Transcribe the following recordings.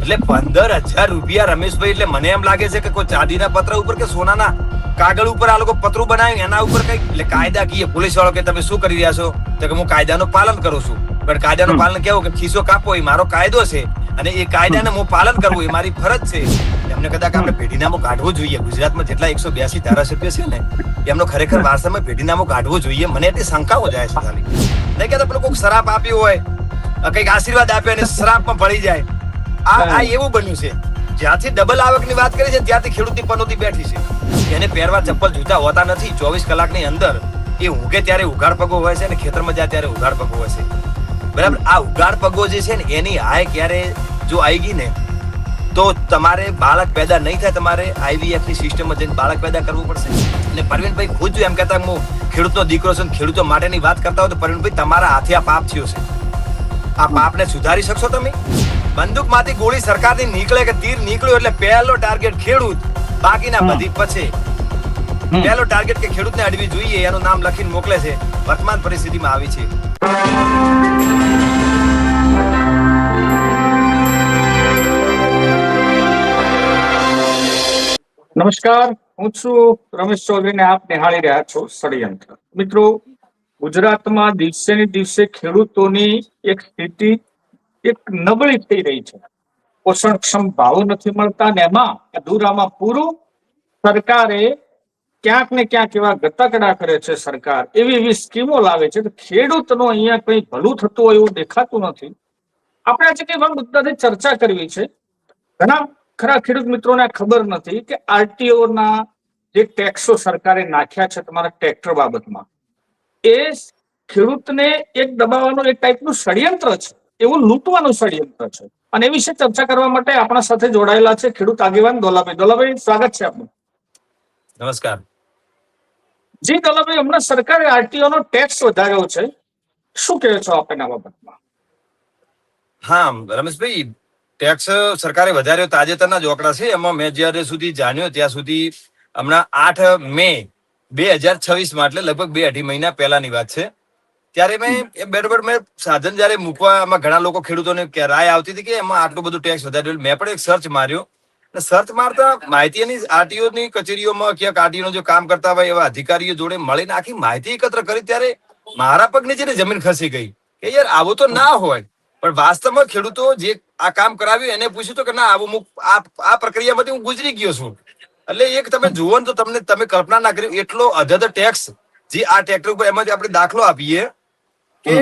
એટલે 15,000 રૂપિયા રમેશભાઈ, એટલે મને એમ લાગે છે કે કોઈ ચાંદીના પત્ર ઉપર કે સોનાના કાગળ ઉપર આ લોકો પતરું બનાવ્યું એના ઉપર કઈક, એટલે કાયદાકીય પોલીસ વાળો કે તમે શું કરી રહ્યા છો, તો કે હું કાયદાનું પાલન કરું છું. પણ કાયદાનું પાલન કેવું કે ખીસો કાપવો એ મારો કાયદો છે અને એ કાયદાને હું પાલન કરવું એ મારી ફરજ છે. એમને કદાચ આપણે પેઢીનામું કાઢવું જોઈએ. ગુજરાતમાં જેટલા 182 ધારાસભ્ય છે ને એમનો ખરેખર વારસામાં પેઢીનામું કાઢવું જોઈએ. મને એટલી શંકાઓ જાય છે ખાલી. નહીં કે પેલો કોઈક શરાબ આપ્યો હોય, કઈક આશીર્વાદ આપ્યો અને શરાબમાં પડી જાય. આ એવું બન્યું છે. જ્યાંથી ડબલ આવકની વાત કરી છે ત્યાંથી ખેડૂતની પનોતી બેઠી છે. એને પહેરવા ચપ્પલ જૂતા હોતા નથી. 24 કલાકની અંદર એ ઊંઘે ત્યારે ઉઘાડ પગો હોય છે અને ખેતરમાં જાય ત્યારે ઉઘાડ પગો હોય છે. બરાબર. આ ઉઘાડ પગો જે છે ને એની હાય ક્યારે જો આવી ગઈ ને તો તમારે બાળક પેદા નહીં થાય. તમારે IVF ની સિસ્ટમમાં જઈને બાળક પેદા કરવું પડશે. અને પરવીનભાઈ ખુદ જો એમ કહેતા હું ખેડૂતનો દીકરો છું, ખેડૂતો માટેની વાત કરતા હોય તો પરવીનભાઈ તમારા હાથે આ પાપ થયો છે. આ પાપને સુધારી શકશો તમે? બંદૂકમાંથી ગોળી સરકારની નીકળે કે તીર નીકળ્યો એટલે પહેલો ટાર્ગેટ ખેડૂત, બાકીના બધી પછી. પહેલો ટાર્ગેટ કે ખેડૂતને અડવી જોઈએ એનું નામ લખીને મોકલે છે. વર્તમાન પરિસ્થિતિમાં આવી છે. નમસ્કાર, હું છું રમેશ ચૌધરી ને આપ નિહાળી રહ્યા છો ષડયંત્ર. મિત્રો, ગુજરાતમાં દિવસે ને દિવસે ખેડૂતોની એક સ્થિતિ એક નબળી થઈ રહી છે. પોષણક્ષમ ભાવ નથી મળતા ને એમાં અધૂરામાં પૂરું સરકારે ક્યાંક ને ક્યાંક એવા ગતકડા કરે છે. સરકાર એવી એવી સ્કીમો લાવે છે કે ખેડૂતનો અહીંયા કઈ ભલું થતું હોય એવું દેખાતું નથી. આપણે આજે કઈ મુદ્દાથી ચર્ચા કરવી છે. ઘણા ખરા ખેડૂત મિત્રોને ખબર નથી કે RTO ના જે ટેક્સો સરકારે નાખ્યા છે તમારા ટ્રેક્ટર બાબતમાં, એ ખેડૂતને એક દબાવવાનું એક ટાઈપનું ષડયંત્ર છે, એવું લૂંટવાનું ષડયંત્ર છે. અને એ વિશે ચર્ચા કરવા માટે આપણા સાથે જોડાયેલા છે ખેડૂત આગેવાન દોલાભાઈ. દોલાભાઈ, સ્વાગત છે આપનું. નમસ્કાર જી દોલાભાઈ, હમણાં સરકારે RTO નો ટેક્સ વધાર્યો છે, શું કહે છો આપ એના બાબતમાં? હા રમેશભાઈ, ટેક્સ સરકારે વધાર્યો તાજેતરના જ આંકડા છે. એમાં મેં જ્યાં સુધી જાણ્યો ત્યાં સુધી હમણાં 8 મે 2026 એટલે લગભગ 2-2.5 મહિના પહેલાની વાત છે. ત્યારે મેં સાધન જયારે મૂકવા, એમાં ઘણા લોકો ખેડૂતોને રાય આવતી હતી કે એમાં આટલું બધું ટેક્સ વધાર્યો. મેં પણ એક સર્ચ માર્યો. સર્ચ મારતા માહિતીની RTO ની કચેરીઓમાં ક્યાંક RTO નું જે કામ કરતા હોય એવા અધિકારીઓ જોડે મળીને આખી માહિતી એકત્ર કરી ત્યારે મારા પગ નીચેની જમીન ખસી ગઈ કે યાર આવું તો ના હોય. પણ વાસ્તવમાં ખેડૂતો જે આ કામ કરાવ્યું એને પૂછ્યું તો કે ના, આવું આ પ્રક્રિયામાંથી હું ગુજરી ગયો છું. એટલે એક તમે જુઓ ને તો તમે કલ્પના ના કરી એટલો અધધ ટેક્સ જે આ ટ્રેક્ટર ઉપર. એમાંથી આપણે દાખલો આપીએ કે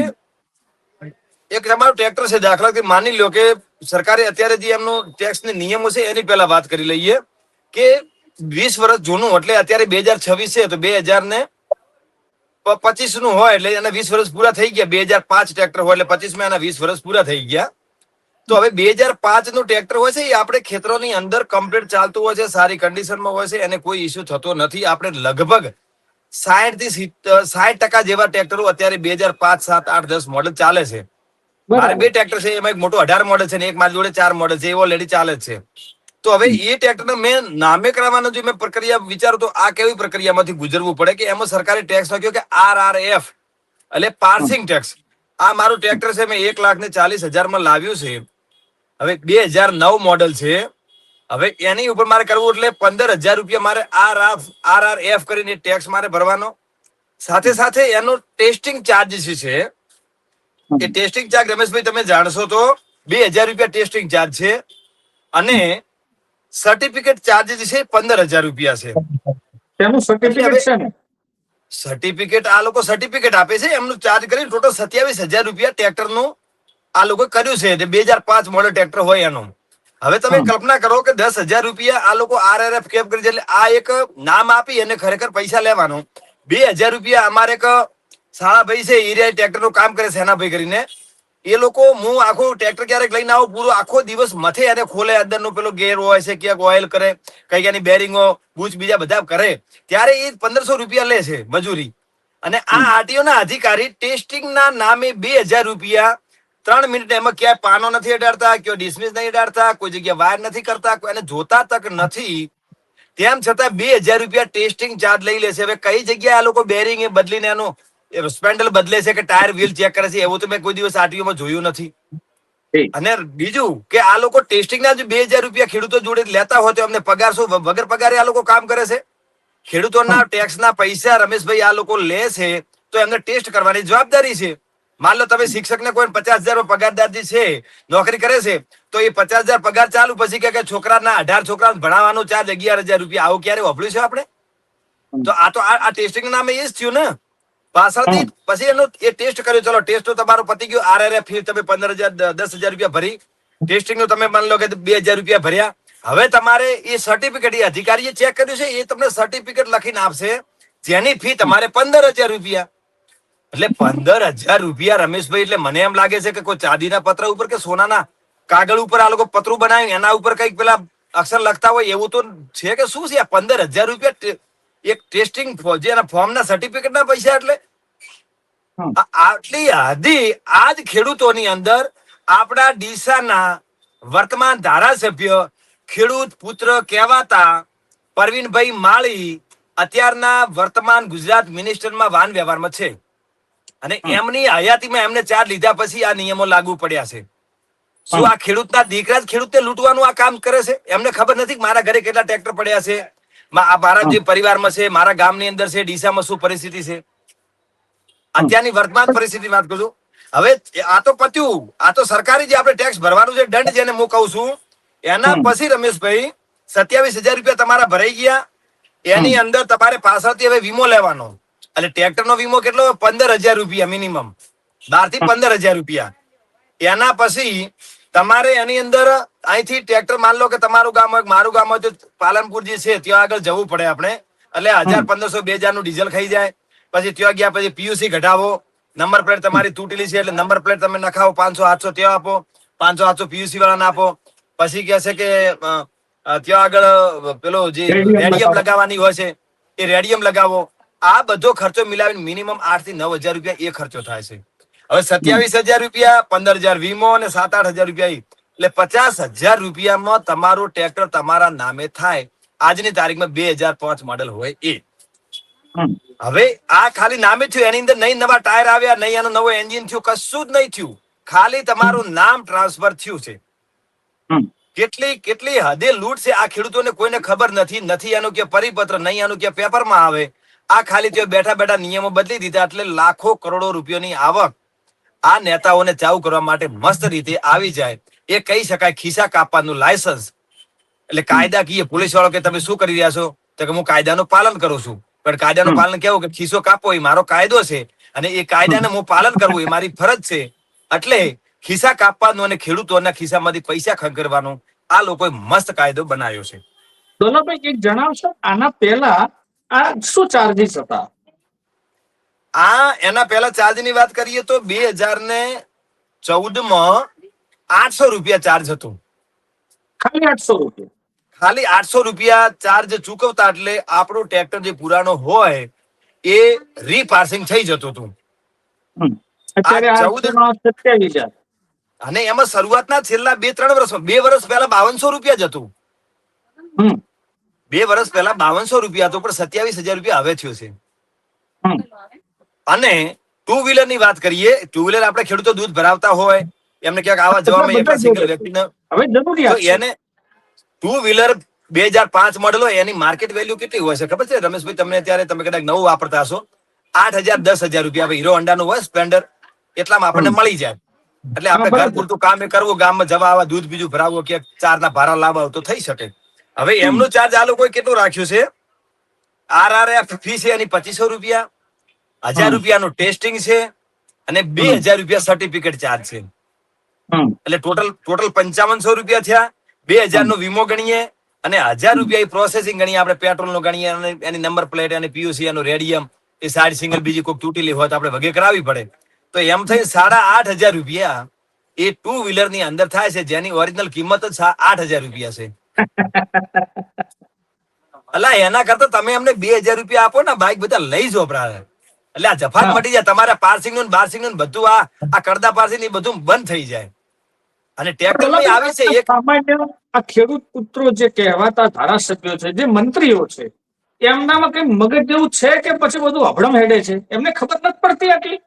એક તમારું ટ્રેક્ટર છે, દાખલા કે માની લો કે સરકારે અત્યારે જે એમનો ટેક્સ ના નિયમો છે એની પહેલા વાત કરી લઈએ કે 20 વર્ષ જૂનું, એટલે અત્યારે 2026 છે તો 2025 નું હોય એટલે એના 20 વર્ષ પૂરા થઈ ગયા. 2005 ટ્રેક્ટર હોય એટલે 25 માં એના 20 વર્ષ પૂરા થઈ ગયા. તો હવે 2005 નું ટ્રેક્ટર હોય છે એ આપણે ખેતરોની અંદર કમ્પ્લીટ ચાલતું હોય છે, સારી કન્ડિશનમાં હોય છે, એને કોઈ ઇસ્યુ થતો નથી. આપણે લગભગ 60 થી 60% જેવા ટ્રેક્ટરો અત્યારે 2005, 7, 8, 10 મોડેલ ચાલે છે. મારે 2 ટ્રેક્ટર છે, એમાં એક મોટું 18 મોડેલ છે ને એક મારી જોડે 4 મોડેલ છે, એ ઓલરેડી ચાલે જ છે. તો હવે એ ટ્રેક્ટર મેં નામે કરાવવાનો જે મેં પ્રક્રિયા વિચારું તો આ કેવી પ્રક્રિયામાંથી ગુજરવું પડે કે એમાં સરકારે ટેક્સ નાખ્યો કે RRF એટલે પાર્સિંગ ટેક્સ. આ મારું ટ્રેક્ટર છે, મેં 1,40,000 માં લાવ્યું છે. હવે 2009 મોડેલ છે. હવે એની ઉપર મારે કરવું એટલે 15,000 રૂપિયા મારે RRF કરીને ટેક્સ મારે ભરવાનો. સાથે સાથે એનો ટેસ્ટિંગ ચાર્જ છે. એ ટેસ્ટિંગ ચાર્જ રમેશભાઈ તમે જાણશો તો 2,000 રૂપિયા ટેસ્ટિંગ ચાર્જ છે. અને સર્ટિફિકેટ ચાર્જ છે 15,000 રૂપિયા છે. તેનું સર્ટિફિકેટ છે ને, સર્ટિફિકેટ આ લોકો સર્ટિફિકેટ આપે છે, એમનું ચાર્જ કરી ટોટલ 27,000 રૂપિયા ટ્રેક્ટર નું આ લોકો કર્યું છે. 2005 મોડેલ ટ્રેક્ટર હોય એનું. હવે તમે કલ્પના કરો કે 10,000 રૂપિયા આ લોકો RRF કેપ કરી. એટલે આ એક નામ આપી અને ખરેખર પૈસા લેવાનો. 2,000 રૂપિયા અમારે એક સાળા ભાઈ છે, એ ટ્રેક્ટર નું કામ કરે સેનાભાઈ કરીને. એ લોકો હું આખું ટ્રેક્ટર ક્યારેક લઈને આવું, પૂરો આખો દિવસ મથે અને ખોલે, અંદર નો પેલો ગેર હોય છે, ક્યાંક ઓઇલ કરે, કઈ એની બેરિંગો બૂચ બીજા બધા કરે, ત્યારે એ 1,500 રૂપિયા લે છે મજૂરી. અને આ RTO ના અધિકારી ટેસ્ટિંગ ના નામે 2,000 રૂપિયા 3 મિનિટ એમાં ક્યાંય પાનો નથી અડાડતા, ક્યાં ડિસમિસ નહીં અડાડતા, કોઈ જગ્યાએ વાયર નથી કરતા, એને જોતા તક નથી. તેમ છતાં 2,000 રૂપિયા ટેસ્ટિંગ ચાર્જ લઈ લેશે. હવે કઈ જગ્યાએ આ લોકો બેરિંગ એ બદલીને એનું સ્પેન્ડલ બદલે છે કે ટાયર વ્હીલ ચેક કરે છે, એવું તો મેં કોઈ દિવસ RTO માં જોયું નથી. અને બીજું કે આ લોકો ટેસ્ટિંગ ના 2,000 રૂપિયા ખેડૂતો જોડે લેતા હોય તો અમને પગાર શું વગર પગારે આ લોકો કામ કરે છે? ખેડૂતોના ટેક્સના પૈસા રમેશભાઈ આ લોકો લે છે તો એમને ટેસ્ટ કરવાની જવાબદારી છે. માન લો તમે શિક્ષકને કોઈ 50,000 પગારદાર જે છે નોકરી કરે છે તો એ 50,000 પગાર ચાલુ પછી કે છોકરાના 18 છોકરા ભણાવવાનો ચાર્જ 11,000 રૂપિયા, આવું ક્યારે વાપર્યું છે આપણે? તો આ ટેસ્ટિંગ નામે એ જ થયું ને. પાછળથી પછી એનો એ ટેસ્ટ કર્યો, ચલો ટેસ્ટ તો તમારો પતી ગયો, RRF ફી તમે 15,000 10,000 રૂપિયા ભરી, ટેસ્ટિંગ નું તમે માની લો કે 2,000 રૂપિયા ભર્યા. હવે તમારે એ સર્ટિફિકેટ એ અધિકારીએ ચેક કર્યું છે, એ તમને સર્ટિફિકેટ લખીને આપશે જેની ફી તમારે 15,000 રૂપિયા. એટલે 15,000 રૂપિયા રમેશભાઈ, એટલે મને એમ લાગે છે કે કોઈ ચાંદીના પત્ર ઉપર કે સોનાના કાગળ ઉપર આ લોકો પતરું બનાવ્યું એના ઉપર કઈક પેલા અક્ષર લખતા હોય એવું તો છે કે શું છે? આ 15,000 રૂપિયા એક ટેસ્ટિંગ જે એના ફોર્મના સર્ટિફિકેટ ના પૈસા, એટલે આટલી હદી આજ ખેડૂતોની અંદર આપણા ડીસાના વર્તમાન ધારાસભ્ય ખેડૂત પુત્ર કહેવાતા પરવીનભાઈ માળી અત્યારના વર્તમાન ગુજરાત મિનિસ્ટરમાં વાહન વ્યવહારમાં છે અને એમની હયાતીમાં એમને ચાર્જ લીધા પછી આ નિયમો લાગુ પડ્યા છે. શું આ ખેડૂતના દીકરા જ ખેડૂતને લૂંટવાનું આ કામ કરે છે? એમને ખબર નથી કે મારા ઘરે કેટલા ટ્રેક્ટર પડ્યા છે, મારા જે પરિવારમાં છે, મારા ગામની અંદર છે, ડીસામાં શું પરિસ્થિતિ છે, અત્યારની વર્તમાન પરિસ્થિતિ વાત કરું છું. હવે આ તો પત્યું, આ તો સરકારી જે આપણે ટેક્સ ભરવાનું છે, દંડ જેને હું કહું છું, એના પછી રમેશભાઈ 27,000 રૂપિયા તમારા ભરાઈ ગયા. એની અંદર તમારે પાછળથી હવે વીમો લેવાનો, એટલે ટ્રેક્ટર નો વીમો કેટલો? 15,000 રૂપિયા મિનિમમ, 12 થી 15,000 રૂપિયા. એના પછી તમારે એની અંદર અહીંથી ટ્રેક્ટર માન લો કે તમારું ગામ હોય, મારું ગામ હોય તો પાલનપુર જે છે ત્યાં આગળ જવું પડે આપણે, એટલે 1,000 1,500 2,000 નું ડીઝલ ખાઈ જાય. પછી ત્યાં ગયા પછી પીયુસી કઢાવો, નંબર પ્લેટ તમારી તૂટેલી છે એટલે નંબર પ્લેટ તમે નખાવો, 500 700 ત્યાં આપો, 500 700 પીયુસી વાળાને આપો. પછી કહે છે કે ત્યાં આગળ પેલો જે રેડિયમ લગાવવાની હોય છે એ રેડિયમ લગાવો. આ બધો ખર્ચો મિલાવીને મિનિમમ 8 થી 9,000 રૂપિયા એ ખર્ચો થાય છે. હવે 27,000 રૂપિયા, 15,000 વીમો અને 7-8,000 રૂપિયા, એટલે 50,000 રૂપિયામાં તમારું ટ્રેક્ટર તમારા નામે થાય. આજની તારીખમાં 2005 મોડેલ હોય એ. હવે આ ખાલી નામે થયું, એની અંદર નહીં નવા ટાયર આવ્યા, નહીં એનું નવું એન્જિન થયું, કશું જ નહીં થયું, ખાલી તમારું નામ ટ્રાન્સફર થયું છે. કેટલી હદે લૂંટ છે આ ખેડૂતોને કોઈને ખબર નથી એનું કે પરિપત્ર, નહીં એનું કે પેપરમાં આવે. આ ખાલી તેઓ બેઠા બેઠા નિયમો બદલી દીધા એટલે લાખો કરોડો રૂપિયાની આવક આ નેતાઓને ચાલુ કરવા માટે મસ્ત રીતે આવી જાય. એ કહી શકાય ખિસ્સા કાપવાનું લાયસન્સ. એટલે કાયદાકીય પોલીસ વાળો કે તમે શું કરી રહ્યા છો? તો કે હું કાયદાનું પાલન કરું છું. પણ કાયદાનું પાલન કેવું કે ખિસ્સો કાપવો એ મારો કાયદો છે અને એ કાયદાને હું પાલન કરવું એ મારી ફરજ છે. એટલે ખિસ્સા કાપવાનું અને ખેડૂતોના ખિસ્સામાંથી પૈસા ખંખેરવાનું આ લોકોએ મસ્ત કાયદો બનાવ્યો છે. દોલાભાઈ એક જણાવશો, આના પહેલા આ શું ચાર્જીસ હતા? એના પહેલા ચાર્જ ની વાત કરીએ તો 2014 માં 800 રૂપિયા ચાર્જ હતું. ખાલી 800 રૂપિયા? ખાલી 800 રૂપિયા ચાર્જ ચૂકવતા એટલે આપણું ટ્રેક્ટર જે પુરાણો હોય એ રીપાર્સિંગ થઈ જતું હતું. અત્યારે 27,000. અને એમાં શરૂઆતના છેલ્લા 2-3 વર્ષમાં, 2 વર્ષ પહેલા 5200 રૂપિયા જ હતું. 2 વર્ષ પહેલા 5200 રૂપિયા હતો, પણ 27,000 રૂપિયા હવે થયો છે. અને ટુ વ્હીલર ની વાત કરીએ, ટુ વ્હીલર આપણે ખેડૂતો દૂધ ભરાવતા હોય, એમને ક્યાંક આવા જવામાં એટલા સિંગલ વ્યક્તિને એને ટુ વ્હીલર 2005 મોડેલ હોય એની માર્કેટ વેલ્યુ કેટલી હોય છે ખબર છે રમેશભાઈ તમને? અત્યારે તમે કદાચ નવું વાપરતા હશો, 8,000 10,000 રૂપિયા હીરો હોન્ડા નું હોય સ્પ્લેન્ડર, એટલામાં આપણને મળી જાય. એટલે આપણે ઘર પૂરતું કામ કરવું, ગામમાં જવા આવવા, દૂધ બીજું ભરાવવું, ક્યાંક 4 ના ભાડા લાવવા તો થઈ શકે. હવે એમનું ચાર્જ આ લોકોએ કેટલું રાખ્યું છે? RRF ફી છે એની 2,500 રૂપિયા, 1,000 રૂપિયાનું ટેસ્ટિંગ છે અને 2,000 રૂપિયા સર્ટિફિકેટ ચાર્જ છે. એટલે ટોટલ 5,500 રૂપિયા થયા. 2,000 નો વીમો ગણીએ અને 1,000 રૂપિયા પ્રોસેસિંગ ગણીએ, આપણે પેટ્રોલ નો ગણીએ, એની નંબર પ્લેટ, એની પીયુસી, એનું રેડિયમ, એ સાઈડ સિંગલ બીજી કોઈ તૂટેલી હોય તો આપણે વગે કરાવી પડે. તો એમ થઈ 8,500 રૂપિયા એ ટુ વ્હીલર ની અંદર થાય છે, જેની ઓરિજિનલ કિંમત જ 8,000 રૂપિયા છે. અલા એના કરતા તમે અમને 2,000 રૂપિયા આપો ને, બાઈક બધા લઈ જાઓ પ્રાય. એટલે આ જફાત મટી જાય, તમારા પાર્સિંગ નું બાર્સિંગ નું બધું આ કરદા પાર્સિંગ બધું બંધ થઈ જાય. અને ટ્રેક્ટર માં આવે છે એક સામાન્ય આ ખેડૂત પુત્રો જે કહેવાતા ધારાસભ્યો છે, જે મંત્રીઓ છે, એમનામાં કઈ મગજ જેવું છે કે પછી બધું અભડમ હેડે છે? એમને ખબર નથી પડતી આટલી?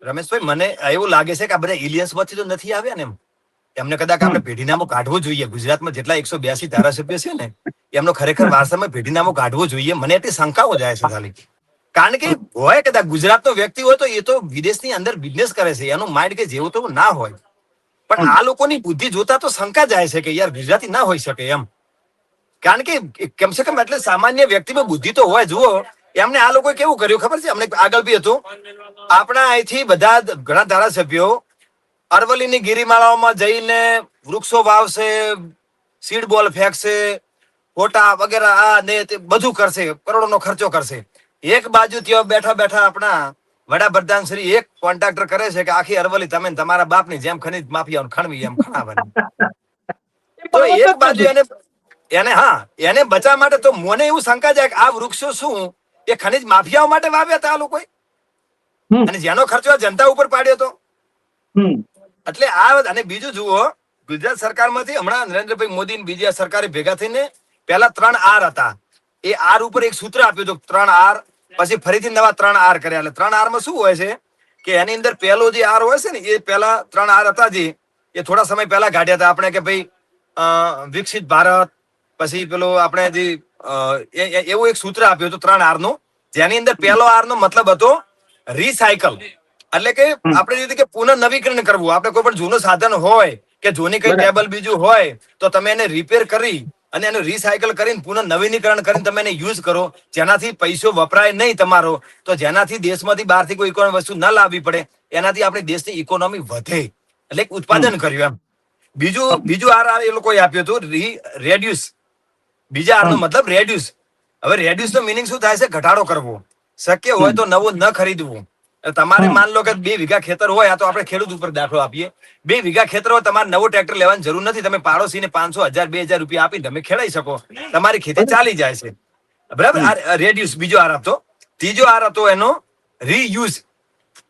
રમેશભાઈ, મને એવું લાગે છે કે આ બધા એલિયન્સ માંથી તો નથી આવ્યા ને. એમને કદાચ આપણે પેઢીનામું કાઢવું જોઈએ. ગુજરાતમાં જેટલા 182 ધારાસભ્ય છે ને, એમનો ખરેખર વારસામાં પેઢીનામું કાઢવું જોઈએ. મને એટલી શંકાઓ જાય છે ખાલી. કારણ કે હોય કદાચ ગુજરાતનો વ્યક્તિ હોય તો એ તો વિદેશની અંદર બિઝનેસ કરે છે, એનું માઇન્ડ કે જેવું તો ના હોય. પણ આ લોકોની બુદ્ધિ જોતા તો શંકા જાય છે કે યાર ગુજરાતી ના હોઈ શકે એમ. કારણ કે કમસે કમ એટલે સામાન્ય વ્યક્તિમાં બુદ્ધિ તો હોય. જુઓ, એમને આ લોકોએ કેવું કર્યું ખબર છે? અમને આગળ બી હતું, આપણા અહીંથી બધા ઘણા ધારાસભ્યો અરવલ્લીની ગિરિમાળાઓમાં જઈને વૃક્ષો વાવશે, સીડ બોલ ફેંકશે, ફોટા વગેરે આ ને તે બધું કરશે, કરોડોનો ખર્ચો કરશે. એક બાજુ ત્યાં બેઠા બેઠા આપણા વડાપ્રધાન શ્રી એક કોન્ટ્રાક્ટર કરે છે કે આખી અરવલ્લી તમે તમારા બાપની જેમ ખનીજ માફિયાઓને ખણવી એમ ખણાવવાની. તો એક બાજુ એને બચાવવા માટે તો મને એવું શંકા જાય કે આ વૃક્ષો શું એ ખનીજ માફિયાઓ માટે વાવ્યા હતા આ લોકોએ, અને જેનો ખર્ચો જનતા ઉપર પાડ્યો હતો. એટલે આ, અને બીજું જુઓ, ગુજરાત સરકારમાંથી હમણાં નરેન્દ્રભાઈ મોદી બીજા સરકારે ભેગા થઈને પહેલા 3 આર હતા. એ આર ઉપર એક સૂત્ર આપ્યું હતું, 3 આર. પછી ફરીથી નવા 3 આર કર્યા. એટલે 3 આર માં શું હોય છે કે એની અંદર પહેલો જે આર હોય છે ને, એ પહેલા 3 આર હતા જે એ થોડા સમય પહેલા કાઢ્યા હતા આપણે કે ભાઈ વિકસિત ભારત. પછી પેલો આપણે જે એવું એક સૂત્ર આપ્યું હતું 3 આર નું, જેની અંદર પહેલો આર નો મતલબ હતો રિસાયકલ. એટલે કે આપણે રીતે કે પુનઃ નવીકરણ કરવું. આપણે કોઈ પણ જૂનું સાધન હોય કે જૂની કઈ ટેબલ બીજું હોય તો તમે એને રિપેર કરી અને એનું રિસાયકલ કરીને પુનઃ નવીનીકરણ કરીને તમે એને યુઝ કરો, જેનાથી પૈસો વપરાય નહીં તમારો, તો જેનાથી દેશમાંથી બહારથી કોઈ વસ્તુ ન લાવવી પડે, એનાથી આપણી દેશની ઇકોનોમી વધે. એટલે ઉત્પાદન કર્યું એમ. બીજું આર એ લોકોએ આપ્યું હતું રેડ્યુસ. બીજા આર નો મતલબ રેડ્યુસ. હવે રેડ્યુસ નો મિનિંગ શું થાય છે? ઘટાડો કરવો. શક્ય હોય તો નવું ન ખરીદવું. તમારે માન લો કે 2 વીઘા ખેતર હોય, આ તો આપણે ખેડૂત ઉપર દાખલો આપીએ, 2 વીઘા ખેતર હોય, તમારે નવો ટ્રેક્ટર લેવાની જરૂર નથી. તમે પાડોશીને 500, 1000, 2000 રૂપિયા આપીને તમે ખેડાઈ શકો, તમારી ખેતી ચાલી જાય છે. બરાબર. આ રેડ્યુસ બીજો આર હતો. ત્રીજો આર હતો એનો રીયુઝ,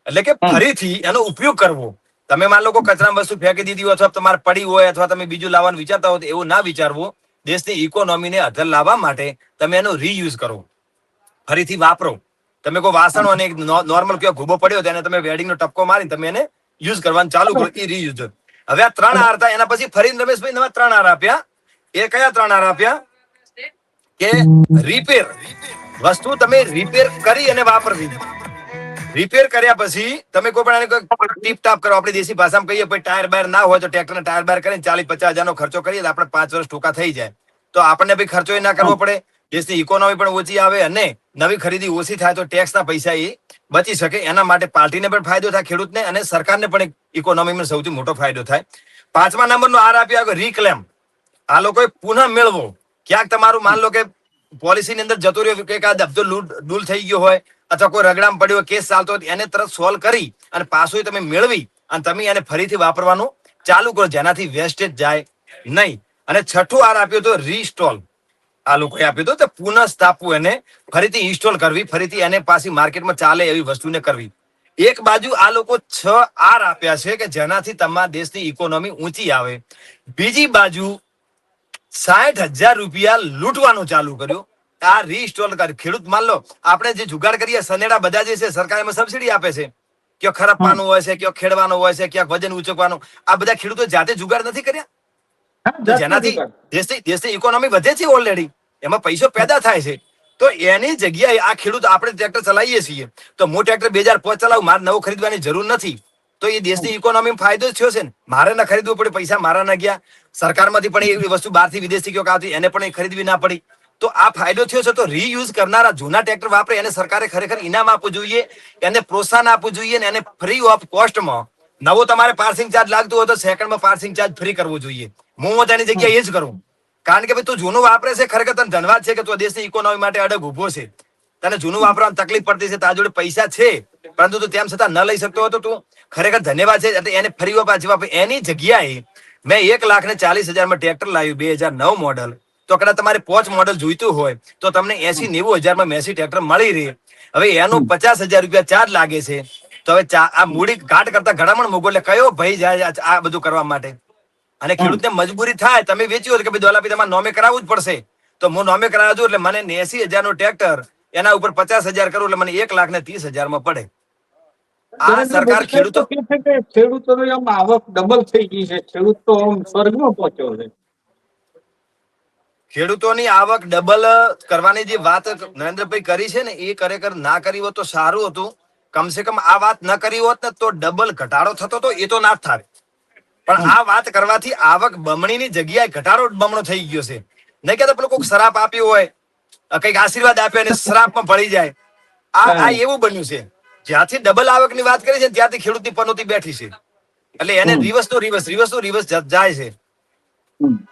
એટલે કે ફરીથી એનો ઉપયોગ કરવો. તમે માન લો કચરામાં વસ્તુ ફેંકી દીધી હોય, અથવા તમારે પડી હોય, અથવા તમે બીજું લાવવાનું વિચારતા હોય, તો એવું ના વિચારવું. દેશની ઇકોનોમીને અધર લાવવા માટે તમે એનો રીયુઝ કરો, ફરીથી વાપરો. તમે કોઈ વાસણ અને નોર્મલ કયો ગોબો પડ્યો તેને તમે વેડિંગનો ટપકો મારીને તમે એને યુઝ કરવાનું ચાલુ કરો, એ રીયુઝ. હવે આ 3 આર હતા. એના પછી ફરી રમેશભાઈ નવા 3 આર આપ્યા. એ કયા 3 આર આપ્યા? કે રિપેર. વસ્તુ તમે રિપેર કરી અને વાપરવી. રિપેર કર્યા પછી તમે કોઈ પણ ટીપ ટાપ કરો, આપણી દેશી ભાષામાં કહીએ, ભાઈ ટાયર બાયર ના હોય તો ટ્રેક્ટરના ટાયર બાયર કરીને 40-50 હજારનો ખર્ચો કરીએ તો આપણે 5 વર્ષ ટૂંકા થઈ જાય. તો આપણને ભાઈ ખર્ચો ના કરવો પડે, દેશની ઇકોનોમી પણ ઓછી આવે, અને નવી ખરીદી ઓછી થાય તો ટેક્સના પૈસા એ બચી શકે. એના માટે પાર્ટીને પણ ફાયદો થાય, ખેડૂતને, અને સરકારને પણ ઇકોનોમીમાં સૌથી મોટો ફાયદો થાય. 5મા નંબરનો આર આપ્યો રીક્લેમ. આ લોકોએ પુનઃ મેળવો. ક્યાંક તમારું માન લો કે પોલિસીની અંદર જતો રહ્યો કે આ દબજો ડૂલ થઈ ગયો હોય, અથવા કોઈ રગડામ પડ્યો કેસ ચાલતો હોય, એને તરત સોલ્વ કરી અને પાછું તમે મેળવી અને તમે એને ફરીથી વાપરવાનું ચાલુ કરો, જેનાથી વેસ્ટેજ જાય નહીં. અને 6થું આર આપ્યું તો રીસ્ટોલ. આ લોકોએ આપ્યું હતું તો પુનઃ સ્થાપવું, એને ફરીથી ઇન્સ્ટોલ કરવી, ફરીથી એને પાછી માર્કેટમાં ચાલે એવી વસ્તુને કરવી. એક બાજુ આ લોકો 6 આર આપ્યા છે કે જેનાથી તમારા દેશની ઇકોનોમી ઊંચી આવે. બીજી બાજુ 60,000 રૂપિયા લૂંટવાનું ચાલુ કર્યું. આ રીસ્ટોલ કરી ખેડૂત, માન લો આપણે જે જુગાડ કરીએ, સનેડા બધા જે છે સરકાર એમાં સબસિડી આપે છે. ક્યાં ખરપવાનું હોય છે, ક્યાં ખેડવાનું હોય છે, ક્યાંક વજન ઉચકવાનું, આ બધા ખેડૂતો જાતે જુગાડ નથી કર્યા? જેનાથી દેશની ઇકોનોમી વધે છે ઓલરેડી, એમાં પૈસો પેદા થાય છે. તો એની જગ્યાએ આ ખેડૂત, આપણે ટ્રેક્ટર ચલાવીએ છીએ તો હું ટ્રેક્ટર 2005 ચલાવું, મારે નવું ખરીદવાની જરૂર નથી, તો એ દેશની ઇકોનોમી ફાયદો થયો છે ને. મારે ના ખરીદવું પડે, પૈસા મારા ના ગયા, સરકારમાંથી પણ એ વસ્તુ બહારથી વિદેશથી કયો આવતી એને પણ ખરીદવી ના પડી, તો આ ફાયદો થયો છે. તો રીયુઝ કરનારા જૂના ટ્રેક્ટર વાપરે એને સરકારે ખરેખર ઇનામ આપવું જોઈએ, એને પ્રોત્સાહન આપવું જોઈએ, અને એને ફ્રી ઓફ કોસ્ટમાં નવો તમારે પાર્સિંગ ચાર્જ લાગતું હોય તો સેકન્ડમાં પાર્સિંગ ચાર્જ ફ્રી કરવો જોઈએ. હું તેની જગ્યાએ એ જ કરું. કારણ કે ભાઈ તું જૂનું વાપરે છે, ખરેખર તને ધન્યવાદ છે કે તું દેશની ઇકોનોમી માટે અડગ ઉભો છે. તને જૂનું વાપરવાની તકલીફ પડતી છે, તારા જોડે પૈસા છે પરંતુ તું તેમ છતાં ન લઈ શકતો હોય તો તું ખરેખર ધન્યવાદ છે. એટલે એને ફરી પાછી વાપરે. એની જગ્યાએ મેં 1,40,000 ટ્રેક્ટર લાવ્યું, 2009 મોડલ. તો કદાચ તમારે 5 મોડલ જોઈતું હોય તો તમને 80-90 હજારમાં મેસી ટ્રેક્ટર મળી રહે. હવે એનો 50,000 રૂપિયા ચાર્જ લાગે છે. તો હવે આ મૂડી ઘાટ કરતા ઘણામણ મોગો, એટલે કયો ભાઈ જાય આ બધું કરવા માટે? અને ખેડૂતને મજબૂરી થાય, તમે વેચ્યું કે ભાઈ દોલાભાઈ તમારે નોમે કરાવવું જ પડશે, તો હું નોમે કરાવું છું, એટલે મને 80,000 નું ટ્રેક્ટર, એના ઉપર 50,000 કરું એટલે મને 1,30,000 માં પડે. આ સરકાર ખેડૂતો કહે છે કે ખેડૂતોની આમ આવક ડબલ થઈ ગઈ છે, ખેડૂત તો આમ સ્વર્ગમાં પહોંચ્યો છે. ખેડૂતોની આવક ડબલ કરવાની જે વાત નરેન્દ્રભાઈ કરી છે ને, એ ખરેખર ના કરી હોત તો સારું હતું. કમસે કમ આ વાત ન કરી હોત ને તો ડબલ ઘટાડો થતો તો એ તો ના જ થાય. પણ આ વાત કરવાથી આવક બમણીની જગ્યાએ ઘટાડો બમણો થઈ ગયો છે. નહીં કે પેલો કોઈક શ્રાપ આપ્યો હોય, કઈક આશીર્વાદ આપ્યો અને શ્રાપમાં પડી જાય. આ એવું બન્યું છે. જ્યાંથી ડબલ આવકની વાત કરી છે ત્યાંથી ખેડૂતની પનોતી બેઠી છે. એટલે એને રિવર્સ નો રિવર્સ જાય છે.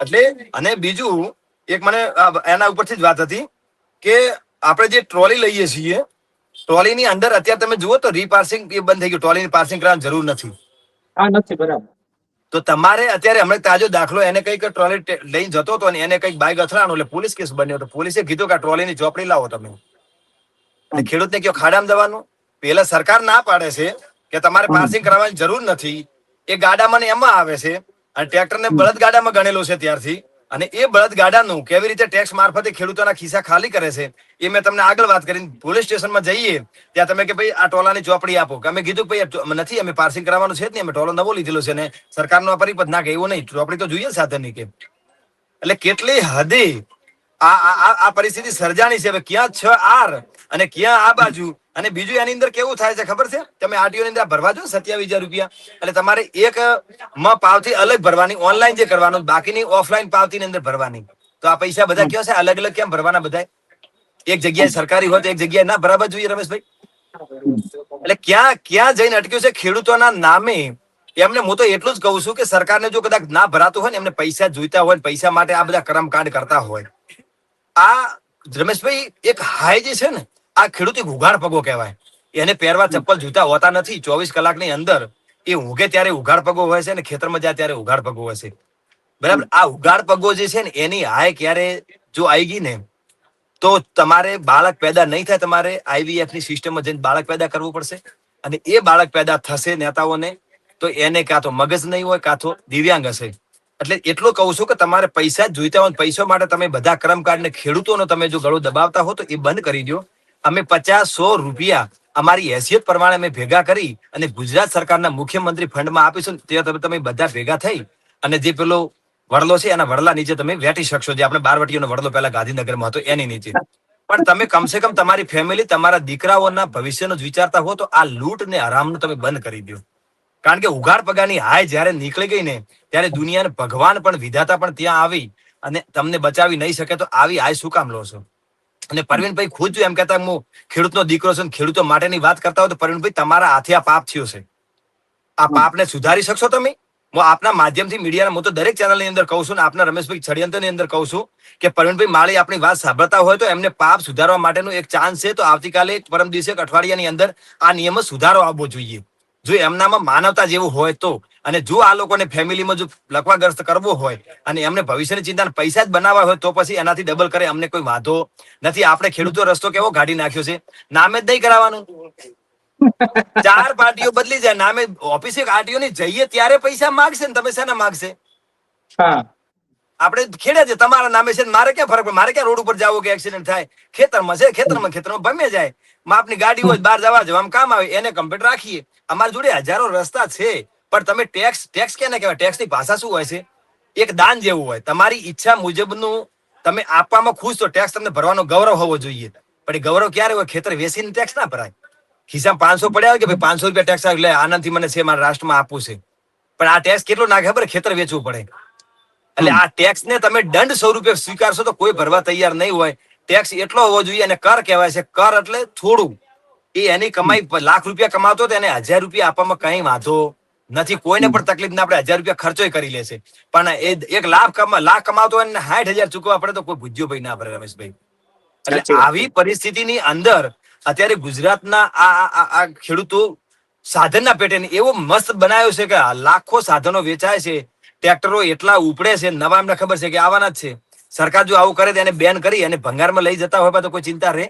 એટલે અને બીજું એક મને એના ઉપરથી જ વાત હતી કે આપણે જે ટ્રોલી લઈએ છીએ, ટ્રોલીની અંદર અત્યારે તમે જુઓ તો રીપાર્સિંગ એ બંધ થઈ ગયું. ટ્રોલીની પાર્સિંગ કરવાની જરૂર નથી. હા, નથી, બરાબર. તો તમારે અત્યારે હમણાં તાજો દાખલો, એને કઈક ટ્રોલી લઈને જતો હતો અને એને કઈક બાઇક અથડાણું એટલે પોલીસ કેસ બન્યો. તો પોલીસે કીધું કે આ ટ્રોલીની ચોપડી લાવો તમે. અને ખેડૂતને કયો ખાડામાં જવાનું. પેલા સરકાર ના પાડે છે કે તમારે પાર્સિંગ કરાવવાની જરૂર નથી. એ ગાડામાં ને એમાં આવે છે અને ટ્રેક્ટરને બળદ ગાડામાં ગણેલો છે ત્યારથી. અને એ બળદ ગાડાનું કેવી રીતે ટેક્સ મારફતે ખેડૂતોના ખિસ્સા ખાલી કરે છે એ મેં તમને આગળ વાત કરી. પોલીસ સ્ટેશનમાં જઈએ ત્યાં તમે કે ભાઈ આ ટોલાની ચોપડી આપો. અમે કીધું ભાઈ નથી, અમે પાર્સિંગ કરવાનું છે જ નહીં, અમે ટોલો નવો લીધેલો છે ને સરકારનો આ પરિપથ ના કે એવું નહીં, ચોપડી તો જોઈએ સાધનની કે. એટલે કેટલી હદે આ પરિસ્થિતિ સર્જાણી છે. હવે ક્યાં 6R અને ક્યાં આ બાજુ. અને બીજું એની અંદર કેવું થાય છે ખબર છે? તમે આરટીઓ ની અંદર ભરવા જો 27,000 રૂપિયા, એટલે તમારે એક માં પાવતી અલગ ભરવાની, ઓનલાઈન જે કરવાનું, બાકીની ઓફલાઈન પાવતી ની અંદર ભરવાની. તો આ પૈસા બધા કયો છે અલગ અલગ કેમ ભરવાના? બધા એક જગ્યાએ સરકારી હોય તો એક જગ્યાએ ના ભરાવા જોઈએ રમેશભાઈ. એટલે ક્યાં જઈને અટક્યું છે ખેડૂતોના નામે. એમને હું તો એટલું જ કહું છું કે સરકારને જો કદાચ ના ભરાતું હોય ને, એમને પૈસા જોઈતા હોય, પૈસા માટે આ બધા કર્મકાંડ કરતા હોય, આ રમેશભાઈ એક હાય જે છે ને, આ ખેડૂત એક ઉઘાડ પગો કહેવાય. એને પહેરવા ચપ્પલ જૂતા હોતા નથી. 24 કલાકની અંદર એ ઊંઘે ત્યારે ઉઘાડ પગો હોય છે ને ખેતરમાં જાય ત્યારે ઉઘાડ પગો હોય છે. બરાબર. આ ઉઘાડ પગો જે છે ને એની હાય ક્યારે જો આવી ગઈ ને તો તમારે બાળક પેદા નહીં થાય. તમારે IVF ની સિસ્ટમમાં જઈને બાળક પેદા કરવું પડશે. અને એ બાળક પેદા થશે નેતાઓને તો એને કાં તો મગજ નહીં હોય કાં તો દિવ્યાંગ હશે. એટલે એટલું કહું છું કે તમારે પૈસા જ જોઈતા હોય, પૈસા માટે તમે બધા કર્મકાંડને ખેડૂતોનો તમે જો ગળું દબાવતા હો તો એ બંધ કરી દો. અમે 50-100 રૂપિયા અમારી હેસિયત પ્રમાણે અમે ભેગા કરી અને ગુજરાત સરકારના મુખ્યમંત્રી ફંડમાં આપીશું. ત્યાં તમે બધા ભેગા થઈ અને જે પેલો વડલો છે એના વડલા નીચે તમે વેઠી શકશો. જે આપણે 12 વટીઓનો વડલો પહેલા ગાંધીનગરમાં હતો એની નીચે. પણ તમે કમસે કમ તમારી ફેમિલી, તમારા દીકરાઓના ભવિષ્યનું જ વિચારતા હો તો આ લૂંટ ને હરામનું તમે બંધ કરી દો. કારણ કે ઉઘાડ પગારની હાય જયારે નીકળી ગઈ ને ત્યારે દુનિયાને ભગવાન પણ વિધાતા પણ ત્યાં આવી અને તમને બચાવી નહીં શકે. તો આવી હાય શું કામ લો છો? અને પરવીનભાઈ ખુદ જો એમ કહેતા હું ખેડૂતનો દીકરો છું, ખેડૂતો માટેની વાત કરતા હોય તો પરવીનભાઈ તમારા હાથે આ પાપ થયો છે. આ પાપને સુધારી શકશો તમે? હું આપના માધ્યમથી મીડિયાના, હું તો દરેક ચેનલ ની અંદર કહું છું ને આપના રમેશભાઈ ષડયંત્ર ની અંદર કહું છું કે પરવીનભાઈ માળી આપણી વાત સાંભળતા હોય તો એમને પાપ સુધારવા માટેનો એક ચાન્સ છે. તો આવતીકાલે પરમ દિવસે અઠવાડિયાની અંદર આ નિયમમાં સુધારો આવવો જોઈએ. જો એમનામાં માનવતા જેવું હોય તો. અને જો આ લોકોને ફેમિલીમાં જો લકવાગ્રસ્ત કરવો હોય અને એમને ભવિષ્યની ચિંતા પૈસા જ બનાવવા હોય તો પછી એનાથી ડબલ કરે, અમને કોઈ વાંધો નથી. આપણે ખેડૂતો રસ્તો કેવો કાઢી નાખ્યો છે, નામે જ નહીં કરાવવાનું. 4 પાર્ટીઓ બદલી જાય, નામે ઓફિસે આરટીઓ ની જઈએ ત્યારે પૈસા માગશે ને તમે શેના માગશે? આપણે ખેડે છે તમારા નામે છે, મારે ક્યાં ફરક પડે? મારે ક્યાં રોડ ઉપર જવું કે એક્સિડન્ટ થાય? ખેતરમાં છે, ખેતરમાં ભમે જાય. માપની ગાડી હોય બહાર જવામાં કામ આવે, એને કમ્પ્લીટ રાખીએ. અમારી જોડે હજારો રસ્તા છે. પણ તમે ટેક્સ કેને કહેવાય? ટેક્સ ની ભાષા શું હોય છે? એક દાન જેવું હોય. તમારી ઈચ્છા મુજબનું તમે આપવામાં ખુશ તો ટેક્સ તમને ભરવાનો ગૌરવ હોવો જોઈએ. પણ એ ગૌરવ ક્યારે હોય? ખેતર વેચીને ટેક્સ ના ભરાય. ખિસ્સામાં 500 પડ્યા હોય કે ભાઈ 500 રૂપિયા ટેક્સ આવે એટલે આનંદથી મને છે મારા રાષ્ટ્રમાં આપવું છે. પણ આ ટેક્સ કેટલો નાખે ખબર? ખેતર વેચવું પડે. એટલે આ ટેક્સ ને તમે દંડ સ્વરૂપે સ્વીકારશો તો કોઈ ભરવા તૈયાર નહીં હોય. ટેક્સ એટલો હોવો જોઈએ. અને કર કહેવાય છે. કર એટલે થોડું. એ એની કમાઈ લાખ રૂપિયા કમાતો તો એને 1000 રૂપિયા આપવામાં કઈ વાંધો નથી. કોઈને પણ તકલીફ ના. આપણે 1000 રૂપિયા ખર્ચો કરી લેશે. પણ એ 1 લાખ કમાતો હોય 60,000 ચૂકવવા પડે તો કોઈ ભૂજ્યો ભાઈ ના ભરે રમેશભાઈ. એટલે આવી પરિસ્થિતિની અંદર અત્યારે ગુજરાતના આ ખેડૂતો સાધનના પેટે એવો મસ્ત બનાવ્યો છે કે લાખો સાધનો વેચાય છે. ટ્રેક્ટરો એટલા ઉપડે છે, નવા એમને ખબર છે કે આવવાના જ છે. સરકાર જો આવું કરે તો એને બેન કરી અને ભંગારમાં લઈ જતા હોય તો કોઈ ચિંતા રહે?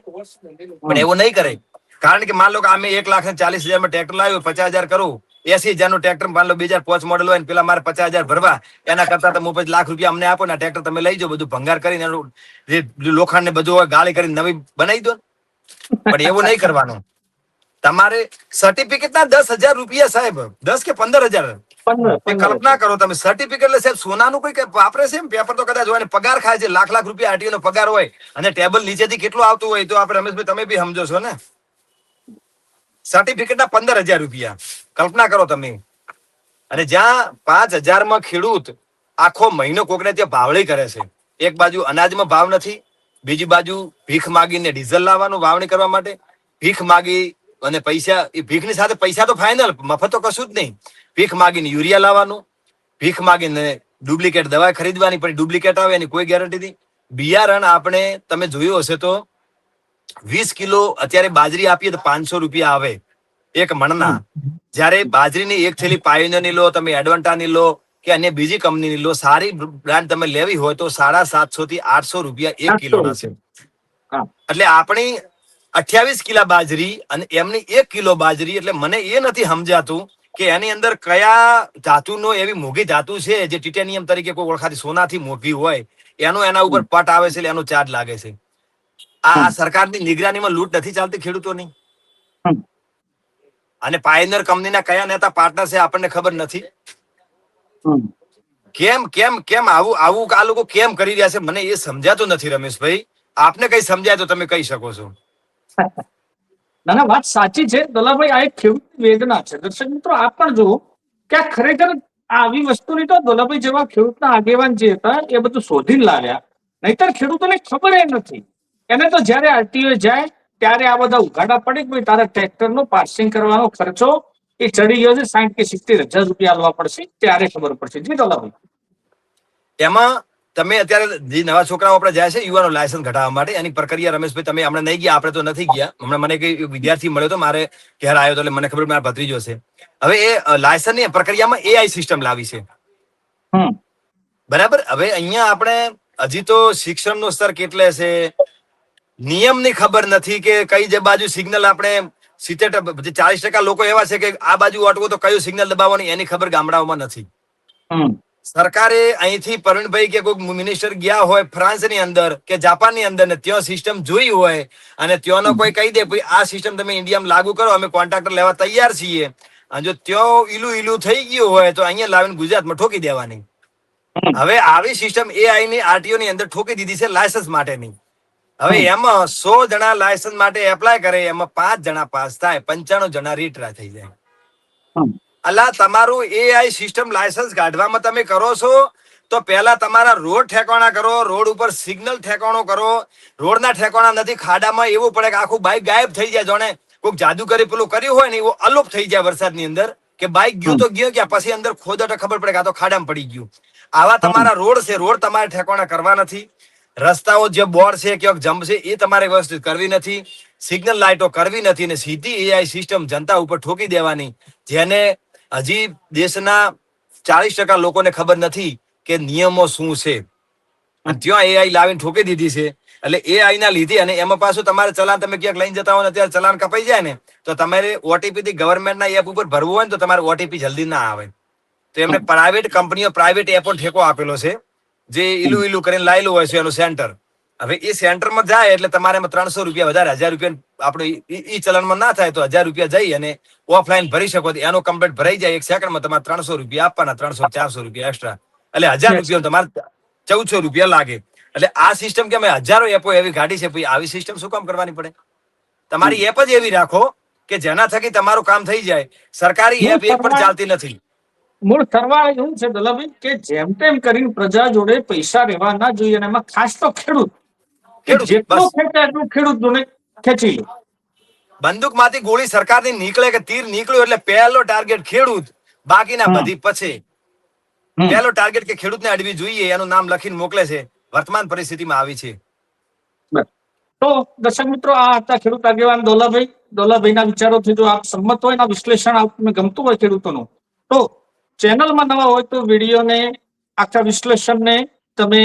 પણ એવું નહીં કરે. કારણ કે માન લો કે અમે 1,40,000 માં ટ્રેક્ટર લાવ્યો, 50,000 કરું, 80,000 નું ટ્રેક્ટર માન લો 2005 મોડલ હોય ને પેલા મારે 50,000 ભરવા, એના કરતા તો હું પછી લાખ રૂપિયા અમને આપો ને ટ્રેક્ટર તમે લઈ જાઓ, બધું ભંગાર કરીને જે લોખંડ ને બધું ગાળી કરીને નવી બનાવી દો. પણ એવું નહીં કરવાનું. તમારે સર્ટિફિકેટ ના 10,000 રૂપિયા સાહેબ, 10 કે 15,000. 15 કલ્પના કરો તમે, સર્ટિફિકેટ એટલે સાહેબ સોનાનું કોઈ વાપરે છે એમ? પેપર તો કદાચ હોય ને, પગાર ખાય છે, લાખ રૂપિયા આરટીઓ નો પગાર હોય, અને ટેબલ નીચેથી કેટલું આવતું હોય તો આપણે રમેશભાઈ તમે બી સમજો છો ને. સર્ટિફિકેટ ના 15,000 રૂપિયા, કલ્પના કરો તમે. અને જ્યાં 5,000 માં ખેડૂત આખો મહિનો કોકને ત્યાં ભાવળી કરે છે. એક બાજુ અનાજમાં ભાવ નથી, બીજી બાજુ ભીખ માગીને ડીઝલ લાવવાનું વાવણી કરવા માટે, ભીખ માગી અને પૈસા, એ ભીખની સાથે પૈસા તો ફાઇનલ, મફત તો કશું જ નહીં. ભીખ માગીને યુરિયા લાવવાનું, ભીખ માગીને ડુપ્લિકેટ દવા ખરીદવાની, પણ ડુપ્લિકેટ આવે એની કોઈ ગેરંટી નહીં. બિયારણ આપણે તમે જોયું હશે તો 20 કિલો અત્યારે બાજરી આપીએ તો 500 રૂપિયા આવે એક મણના. જ્યારે બાજરીની એક થેલી પાયોનિયરની લો, તમે એડવાન્ટાની લો કે અન્ય બીજી કંપનીની લો, સારી બ્રાન્ડ તમે લેવી હોય તો 750 થી 800 રૂપિયા એક કિલોના છે. એટલે આપણી 28 કિલો બાજરી અને એમની 1 કિલો બાજરી, એટલે મને એ નથી સમજાતું કે એની અંદર કયા ધાતુનો એવી મોંઘી ધાતુ છે જે ટિટેનિયમ તરીકે કોઈ ઓળખાતી સોનાથી મોંઘી હોય, એનો એના ઉપર પટ આવે છે, એનો ચાર્જ લાગે છે. આ સરકારની નિગરાનીમાં લૂંટ નથી ચાલતી ખેડૂતોની? અને પાયોનિયર કંપનીના કયા નેતા પાર્ટનર છે આપણને ખબર નથી. કેમ કેમ કેમ આવું આ લોકો કેમ કરી રહ્યા છે મને એ સમજાતું નથી. રમેશભાઈ, આપને કઈ સમજાય તો તમે કહી શકો છો. ના વાત સાચી છે દોલાભાઈ, આ એક ખેડૂત વેદના છે. દર્શક મિત્રો, આપ પણ જુઓ કે આ ખરેખર આવી વસ્તુની તો દોલાભાઈ જેવા ખેડૂતના આગેવાન જે હતા એ બધું શોધીને લાવ્યા, નહીતર ખેડૂતોને ખબર એ નથી. એને તો જયારે આરટીઓ જાય ત્યારે આ બધા ઉઘાડા પડે કે ભાઈ તારા ટ્રેક્ટરનો પાર્સિંગ કરવાનો ખર્ચો એ ચડી ગયો છે 60 કે 70,000 રૂપિયા આપવા પડશે, ત્યારે ખબર પડશે. જી દોલાભાઈ, એમાં તમે અત્યારે જે નવા છોકરાઓ આપણે જાય છે યુવાનો લાયસન્સ ઘટાડવા માટે, એની પ્રક્રિયા રમેશભાઈ તમે હમણાં નહીં ગયા, આપણે તો નથી ગયા. હમણાં મને કઈ વિદ્યાર્થી મળ્યો તો, મારે ઘેર આવ્યો તો, એટલે મને ખબર મારા ભત્રીજો છે. હવે એ લાયસન્સની પ્રક્રિયામાં એઆઈ સિસ્ટમ લાવી છે, બરાબર. હવે અહીંયા આપણે હજી તો શિક્ષણનો સ્તર કેટલે છે, નિયમની ખબર નથી કે કઈ જે બાજુ સિગ્નલ આપણે 40% લોકો એવા છે કે આ બાજુ અટવો તો કયું સિગ્નલ દબાવવાની એની ખબર ગામડાઓમાં નથી. સરકારે અહીંથી પરવીણભાઈ કે કોઈ મિનિસ્ટર ગયા હોય ફ્રાન્સની અંદર કે જાપાનની અંદર ને ત્યાં સિસ્ટમ જોઈ હોય અને ત્યાંનો કોઈ કહી દે ભાઈ આ સિસ્ટમ તમે ઇન્ડિયામાં લાગુ કરો, અમે કોન્ટ્રાક્ટર લેવા તૈયાર છીએ, અને જો ત્યાં ઈલું થઈ ગયું હોય તો અહીંયા લાવીને ગુજરાતમાં ઠોકી દેવાની. હવે આવી સિસ્ટમ એઆઈ ની આરટીઓ ની અંદર ઠોકી દીધી છે લાયસન્સ માટેની. હવે એમાં 100 જણા લાયસન્સ માટે એપ્લાય કરે, એમાં 5 જણા પાસ થાય, 95 જણા રીટ્રાય થઈ જાય. અલા, તમારું એઆઈ સિસ્ટમ લાયસન્સ કાઢવામાં તમે કરો છો તો પહેલા તમારા રોડ ઠેકાણા કરો, રોડ ઉપર સિગ્નલ ઠેકાણો કરો. રોડના ઠેકાણા નથી, ખાડામાં એવું પડે કે આખું બાઇક ગાયબ થઈ જાય, જાણે કોઈક જાદુગરી પેલું કર્યું હોય ને એવું અલોપ થઈ જાય વરસાદની અંદર, કે બાઇક ગયું તો ગયો ક્યાં, પછી અંદર ખોદો તો ખબર પડે કે આ તો ખાડામાં પડી ગયું. આવા તમારા રોડ છે, રોડ તમારે ઠેકાણા કરવા નથી. રસ્તાઓ જે બોર્ડ છે ક્યાંક જમ્પ છે એ તમારે વ્યવસ્થિત કરવી નથી, સિગ્નલ લાઇટો કરવી નથી, ને સીધી એઆઈ સિસ્ટમ જનતા ઉપર ઠોકી દેવાની, જેને હજી દેશના 40% લોકોને ખબર નથી કે નિયમો શું છે. ત્યાં એઆઈ લાવીને ઠોકી દીધી છે. એટલે એઆઈ ના લીધે, અને એમાં પાછું તમારે ચલાન તમે ક્યાંક લઈને જતા હોય ને અત્યારે ચલાન કપાઈ જાય ને તો તમારે ઓટીપી થી ગવર્મેન્ટના એપ ઉપર ભરવું હોય ને તો તમારે ઓટીપી જલ્દી ના આવે. તો એમને પ્રાઇવેટ કંપનીઓ પ્રાઇવેટ એપો ઠેકો આપેલો છે જે ઈલું કરીને લાયેલું હોય છે એનું સેન્ટર. હવે એ સેન્ટરમાં જાય એટલે તમારે 300 રૂપિયા વધારે, 1000 રૂપિયા આપણે ઈ ચલનમાં ના થાય તો 1000 રૂપિયા જઈ અને ઓફલાઈન ભરી શકો. એનો કમ્પ્લીટ ભરાઈ જાય 1 સેકન્ડમાં, તમારે 300 રૂપિયા આપવાના, 300-400 રૂપિયા એક્સ્ટ્રા, એટલે 1000 રૂપિયા તમારે 1400 રૂપિયા લાગે. એટલે આ સિસ્ટમ કે અમે હજારો એપો એવી કાઢી છે, આવી સિસ્ટમ શું કામ કરવાની પડે? તમારી એપ જ એવી રાખો કે જેના થકી તમારું કામ થઈ જાય. સરકારી એપ એક પણ ચાલતી નથી. મૂળ સરવાળે એવું છે દલાભાઈ કે જેમ તેમ કરીને પ્રજા જોડે પૈસા રહેવા ના જોઈએ, અને એમાં ખાસ તો ખેડૂત જેટલું ખેંચે એટલું ખેડૂતોને ખેંચી લે. બંદૂક માંથી ગોળી સરકારની નીકળે કે તીર નીકળ્યું એટલે પહેલો ટાર્ગેટ ખેડૂત, બાકીના બધી પછી. પહેલો ટાર્ગેટ કે ખેડૂતને અડવી જોઈએ એનું નામ લખીને મોકલે છે. વર્તમાન પરિસ્થિતિમાં આવી છે. તો દર્શક મિત્રો, આ હતા ખેડૂત આગેવાન દોલાભાઈ. દોલાભાઈના વિચારોથી જો આપ સંમત હોય, વિશ્લેષણ આપને ગમતું હોય ખેડૂતોનું, તો ચેનલમાં નવા હોય તો વિડીયોને, આખા વિશ્લેષણને તમે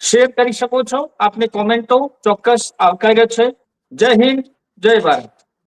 શેર કરી શકો છો. આપની કોમેન્ટો ચોક્કસ આવકાર્ય છે. જય હિન્દ, જય ભારત.